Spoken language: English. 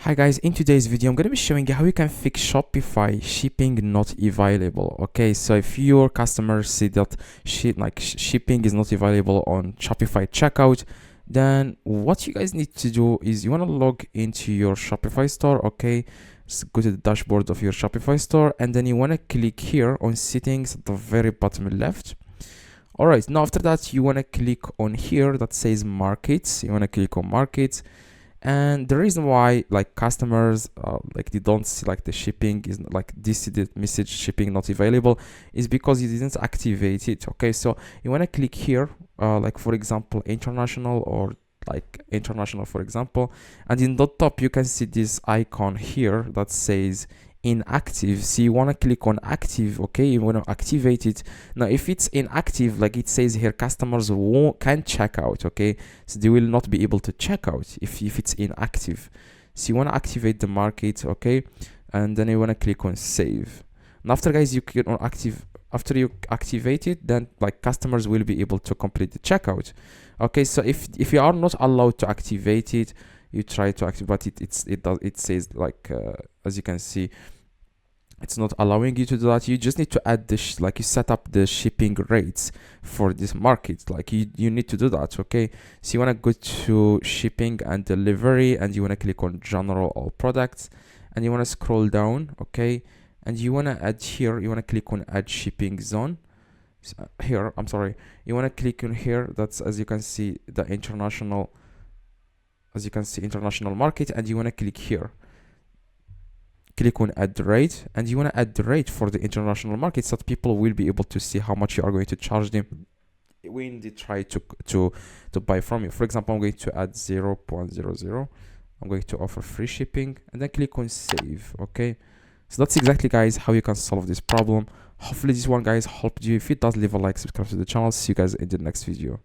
Hi guys, in today's video I'm going to be showing you how you can fix Shopify shipping not available. Okay, so if your customers see that shipping is not available on Shopify checkout, then what you guys need to do is you want to log into your Shopify store. Okay, so go to the dashboard of your Shopify store, and then you want to click here on settings at the very bottom left. All right, now after that you want to click on here that says markets. You want to click on markets. And the reason why customers they don't see the shipping is this message shipping not available is because you didn't activate it. Okay, so you want to click here for example international, or international for example, and in the top you can see this icon here that says inactive. So you want to click on active. Okay, you want to activate it. Now if it's inactive, like it says here, customers can't check out. Okay, so they will not be able to check out if it's inactive. So you want to activate the market. Okay, and then you want to click on save. And after guys you click on active, after you activate it, then customers will be able to complete the checkout. Okay, so if you are not allowed to activate it, you try to activate it, it says as you can see, it's not allowing you to do that. You just need to add the you set up the shipping rates for this market. You need to do that. Okay, so you want to go to shipping and delivery, and you want to click on general all products, and you want to scroll down. Okay, and you want to add here, you want to click on add shipping zone. So here, I'm sorry, you want to click on here, that's as you can see the international, as you can see international market, and you want to click here, click on add the rate, and you want to add the rate for the international market so that people will be able to see how much you are going to charge them when they try to buy from you. For example, I'm going to add 0.00. I'm going to offer free shipping, and then click on save. Okay, so that's exactly guys how you can solve this problem. Hopefully this one guys helped you. If it does, leave a like, subscribe to the channel. See you guys in the next video.